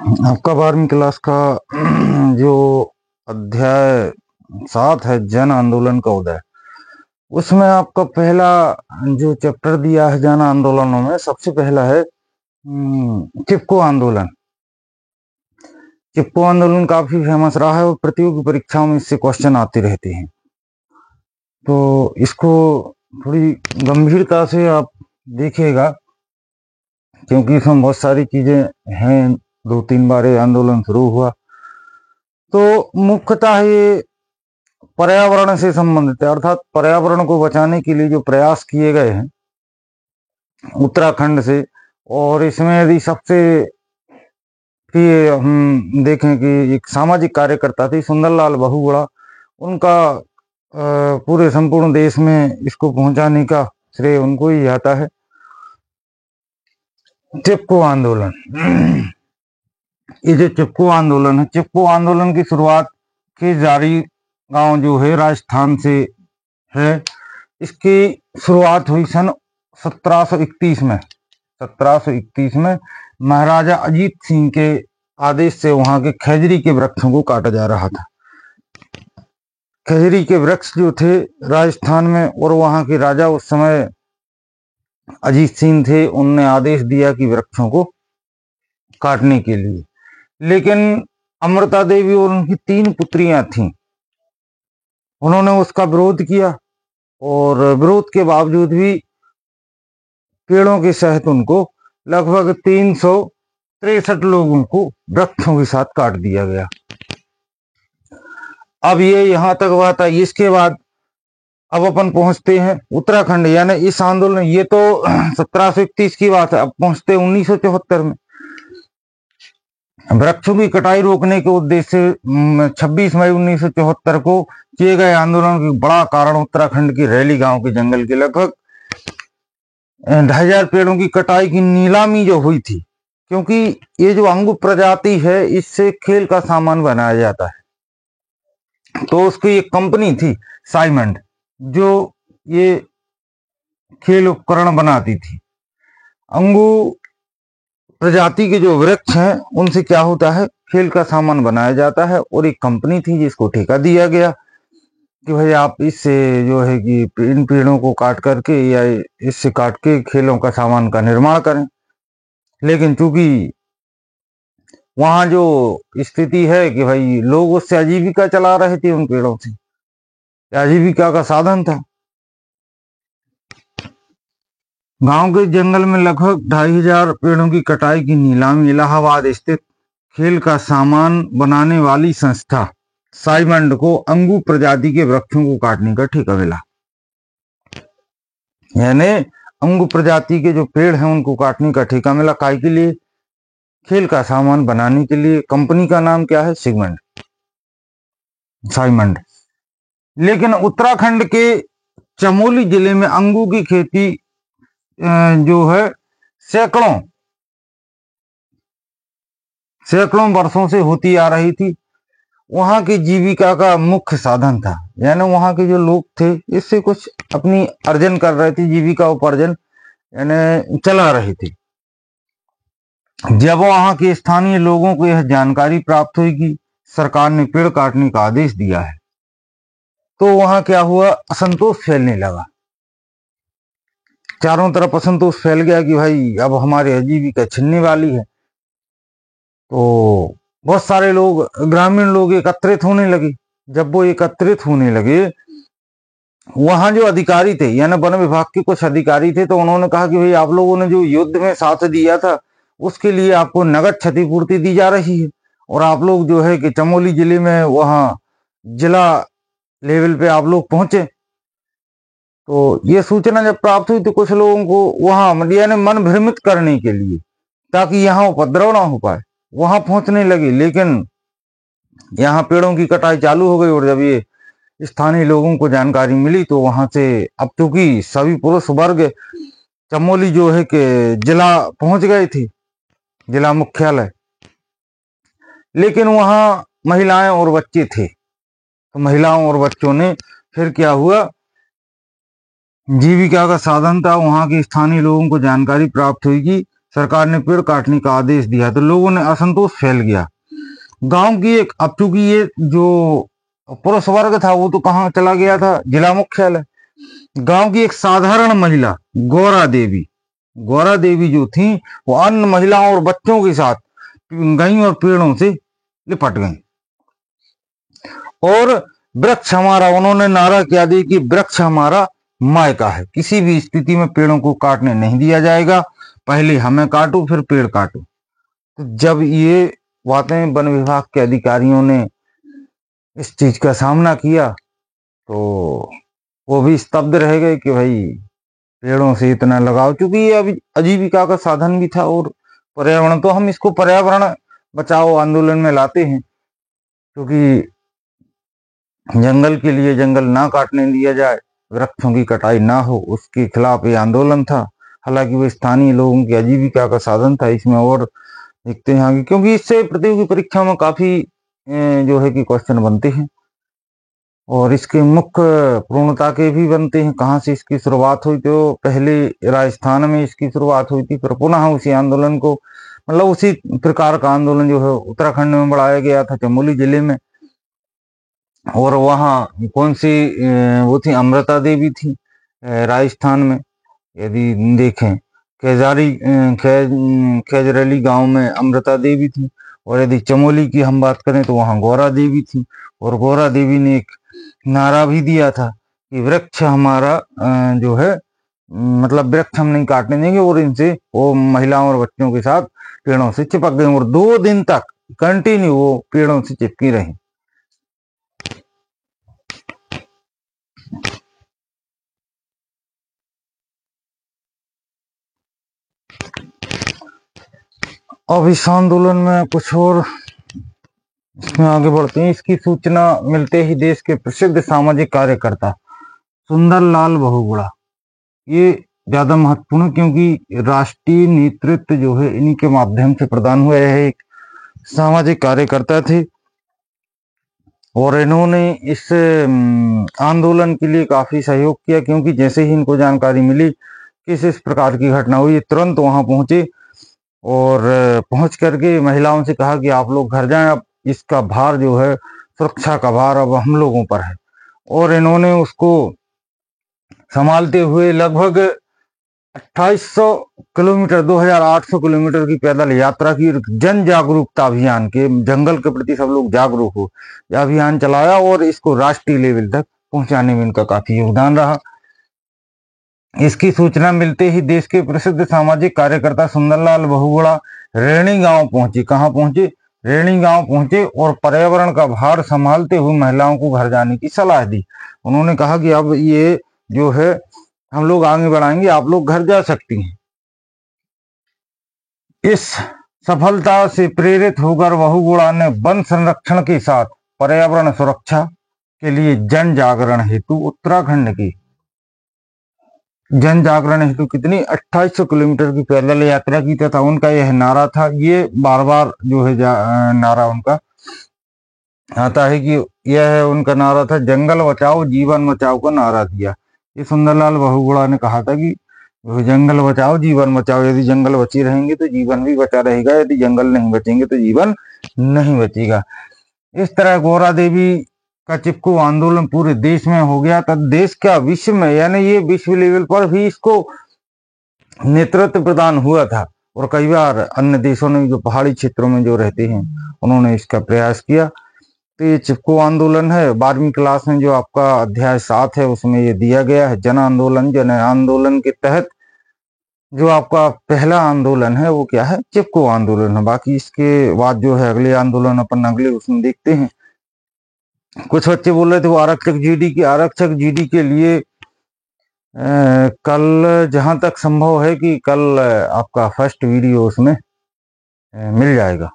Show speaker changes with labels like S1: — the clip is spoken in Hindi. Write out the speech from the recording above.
S1: आपका 12वीं क्लास का जो अध्याय 7 है जन आंदोलन का उदय, उसमें आपका पहला जो चैप्टर दिया है जन आंदोलनों में सबसे पहला है चिपको आंदोलन। चिपको आंदोलन काफी फेमस रहा है और प्रतियोगी परीक्षाओं में इससे क्वेश्चन आते रहते हैं, तो इसको थोड़ी गंभीरता से आप देखिएगा क्योंकि इसमें बहुत सारी चीजें हैं। 2-3 बार ये आंदोलन शुरू हुआ, तो मुख्यतः ये पर्यावरण से संबंधित है, अर्थात पर्यावरण को बचाने के लिए जो प्रयास किए गए हैं उत्तराखंड से। और इसमें यदि सबसे प्रिय हम देखें कि एक सामाजिक कार्यकर्ता थी सुंदरलाल बहुगुणा, उनका पूरे संपूर्ण देश में इसको पहुंचाने का श्रेय उनको ही आता है। चिपको आंदोलन, ये जो चिपको आंदोलन है, चिपको आंदोलन की शुरुआत के जारी गांव जो है राजस्थान से है। इसकी शुरुआत हुई सन 1731 में। 1731 में महाराजा अजीत सिंह के आदेश से वहां के खजरी के वृक्षों को काटा जा रहा था। खजरी के वृक्ष जो थे राजस्थान में, और वहां के राजा उस समय अजीत सिंह थे, उनने आदेश दिया कि वृक्षों को काटने के लिए। लेकिन अमृता देवी और उनकी 3 पुत्रियां थीं, उन्होंने उसका विरोध किया और विरोध के बावजूद भी पेड़ों के सहित उनको लगभग 363 लोगों को वृक्षों के साथ काट दिया गया। अब ये यहां तक हुआ था। इसके बाद अब अपन पहुंचते हैं उत्तराखंड, यानी इस आंदोलन, ये तो 1731 की बात है, अब पहुंचते 1974 में। वृक्षों की कटाई रोकने के उद्देश्य से 26 मई 1974 को किए गए आंदोलन का बड़ा कारण उत्तराखंड की रैली गांव के जंगल के लगभग 2500 पेड़ों की कटाई की नीलामी जो हुई थी, क्योंकि ये जो अंगू प्रजाति है इससे खेल का सामान बनाया जाता है। तो उसकी एक कंपनी थी साइमंड, जो ये खेल उपकरण बनाती थी। अंगू प्रजाति के जो वृक्ष हैं उनसे क्या होता है, खेल का सामान बनाया जाता है। और एक कंपनी थी जिसको ठेका दिया गया कि भाई आप इससे जो है कि इन पेड़ों को काट करके या इससे काट के खेलों का सामान का निर्माण करें। लेकिन चूंकि वहां जो स्थिति है कि भाई लोग उससे आजीविका चला रहे थे, उन पेड़ों से आजीविका का साधन था। गांव के जंगल में लगभग 2500 पेड़ों की कटाई की नीलामी इलाहाबाद स्थित खेल का सामान बनाने वाली संस्था साइमंड को अंगू प्रजाति के वृक्षों को काटने का ठेका मिला। यानी अंगू प्रजाति के जो पेड़ हैं उनको काटने का ठेका मिला। काय के लिए? खेल का सामान बनाने के लिए। कंपनी का नाम क्या है? साइमंड। लेकिन उत्तराखंड के चमोली जिले में अंगू की खेती जो है सैकड़ों वर्षों से होती आ रही थी। वहां की जीविका का मुख्य साधन था, यानी वहां के जो लोग थे इससे कुछ अपनी अर्जन कर रहे थे, जीविका उपार्जन यानी चला रहे थे। जब वहां के स्थानीय लोगों को यह जानकारी प्राप्त हुई कि सरकार ने पेड़ काटने का आदेश दिया है, तो वहां क्या हुआ, असंतोष फैलने लगा। चारों तरफ असंतोष फैल गया कि भाई अब हमारी आजीविका छिनने वाली है। तो बहुत सारे लोग, ग्रामीण लोग एकत्रित होने लगे। जब वो एकत्रित होने लगे, वहां जो अधिकारी थे यानी वन विभाग के कुछ अधिकारी थे, तो उन्होंने कहा कि भाई आप लोगों ने जो युद्ध में साथ दिया था उसके लिए आपको नगद क्षतिपूर्ति दी जा रही है, और आप लोग जो है कि चमोली जिले में वहां जिला लेवल पे आप लोग पहुंचे। तो ये सूचना जब प्राप्त हुई तो कुछ लोगों को वहां यानी मन भ्रमित करने के लिए, ताकि यहाँ उपद्रव ना हो पाए, वहां पहुंचने लगे। लेकिन यहाँ पेड़ों की कटाई चालू हो गई, और जब ये स्थानीय लोगों को जानकारी मिली तो वहां से, अब चूंकि सभी पुरुष वर्ग चमोली जो है कि जिला पहुंच गए थे, जिला मुख्यालय, लेकिन वहां महिलाएं और बच्चे थे। तो महिलाओं और बच्चों ने फिर क्या हुआ, जीविका का साधन था, वहां के स्थानीय लोगों को जानकारी प्राप्त हुई कि सरकार ने पेड़ काटने का आदेश दिया तो लोगों ने असंतोष फैल गया। गांव की एक, अब चूंकि ये जो पुरुष वर्ग था वो तो कहाँ चला गया था, जिला मुख्यालय। गांव की एक साधारण महिला गौरा देवी जो थी, वो अन्य महिलाओं और बच्चों के साथ गईं और पेड़ों से लिपट गईं। और वृक्ष हमारा, उन्होंने नारा क्या दिया कि वृक्ष हमारा मायका है, किसी भी स्थिति में पेड़ों को काटने नहीं दिया जाएगा, पहले हमें काटो फिर पेड़ काटो। तो जब ये बातें वन विभाग के अधिकारियों ने इस चीज का सामना किया तो वो भी स्तब्ध रह गए कि भाई पेड़ों से इतना लगाव, क्योंकि ये अभी आजीविका का साधन भी था और पर्यावरण, तो हम इसको पर्यावरण बचाओ आंदोलन में लाते हैं, क्योंकि जंगल के लिए जंगल ना काटने दिया जाए, वृक्षों की कटाई ना हो, उसके खिलाफ ये आंदोलन था। हालांकि वो स्थानीय लोगों की आजीविका का साधन था। इसमें और देखते हैं आगे, क्योंकि इससे प्रतियोगी परीक्षा में काफी जो है कि क्वेश्चन बनते हैं और इसके मुख्य पूर्णता के भी बनते हैं। कहाँ से इसकी शुरुआत हुई, तो पहले राजस्थान में इसकी शुरुआत हुई थी, फिर पुनः उसी आंदोलन को, मतलब उसी प्रकार का आंदोलन जो है उत्तराखंड में बढ़ाया गया था, चमोली जिले में। और वहाँ कौन सी वो थी, अमृता देवी थी राजस्थान में। यदि देखें खेजरली गांव में अमृता देवी थी, और यदि चमोली की हम बात करें तो वहाँ गौरा देवी थी। और गौरा देवी ने एक नारा भी दिया था कि वृक्ष हमारा जो है, मतलब वृक्ष हम नहीं काटने देंगे। और इनसे वो महिलाओं और बच्चों के साथ पेड़ों से चिपक गई और 2 दिन तक कंटिन्यू वो पेड़ों से चिपकी रही। अब इस आंदोलन में कुछ और इसमें आगे बढ़ते हैं। इसकी सूचना मिलते ही देश के प्रसिद्ध सामाजिक कार्यकर्ता सुंदरलाल बहुगुणा, ये ज्यादा महत्वपूर्ण, क्योंकि राष्ट्रीय नेतृत्व जो है इन्हीं के माध्यम से प्रदान हुआ है। एक सामाजिक कार्यकर्ता थे और इन्होंने इस आंदोलन के लिए काफी सहयोग किया, क्योंकि जैसे ही इनको जानकारी मिली कि इस प्रकार की घटना हुई, तुरंत वहां पहुंचे और पहुंच करके महिलाओं से कहा कि आप लोग घर जाएं, अब इसका भार जो है, सुरक्षा का भार अब हम लोगों पर है। और इन्होंने उसको संभालते हुए लगभग 2800 किलोमीटर, 2800 किलोमीटर की पैदल यात्रा की, जन जागरूकता अभियान के, जंगल के प्रति सब लोग जागरूक हो, यह अभियान चलाया और इसको राष्ट्रीय लेवल तक पहुंचाने में इनका काफी योगदान रहा। इसकी सूचना मिलते ही देश के प्रसिद्ध सामाजिक कार्यकर्ता सुंदरलाल बहुगुणा रेणी गांव पहुंचे। कहां पहुंचे? रेणी गांव पहुंचे और पर्यावरण का भार संभालते हुए महिलाओं को घर जाने की सलाह दी। उन्होंने कहा कि अब ये जो है हम लोग आगे बढ़ाएंगे, आप लोग घर जा सकती हैं। इस सफलता से प्रेरित होकर बहुगुणा ने वन संरक्षण के साथ पर्यावरण सुरक्षा के लिए जन जागरण हेतु उत्तराखंड की जन जागरण हेतु कितनी 2800 किलोमीटर की पैदल यात्रा की तथा उनका यह नारा था, ये बार बार जो है नारा उनका आता है कि यह उनका नारा था, जंगल बचाओ जीवन बचाओ का नारा दिया। ये सुंदरलाल बहुगुणा ने कहा था कि जंगल बचाओ जीवन बचाओ, यदि जंगल बचे रहेंगे तो जीवन भी बचा रहेगा, यदि जंगल नहीं बचेंगे तो जीवन नहीं बचेगा। इस तरह गौरा देवी का चिपको आंदोलन पूरे देश में हो गया। तब देश का विश्व में, यानी ये विश्व लेवल पर भी इसको नेतृत्व प्रदान हुआ था और कई बार अन्य देशों ने, जो पहाड़ी क्षेत्रों में जो रहते हैं, उन्होंने इसका प्रयास किया। तो ये चिपको आंदोलन है, 12वीं क्लास में जो आपका अध्याय 7 है उसमें ये दिया गया है। जन आंदोलन के तहत जो आपका पहला आंदोलन है वो क्या है? चिपको आंदोलन है। बाकी इसके बाद जो है अगले आंदोलन अपन अगले उसमें देखते हैं। कुछ बच्चे बोल रहे थे वो आरक्षक जीडी के लिए कल जहां तक संभव है कि कल आपका फर्स्ट वीडियो उसमें मिल जाएगा।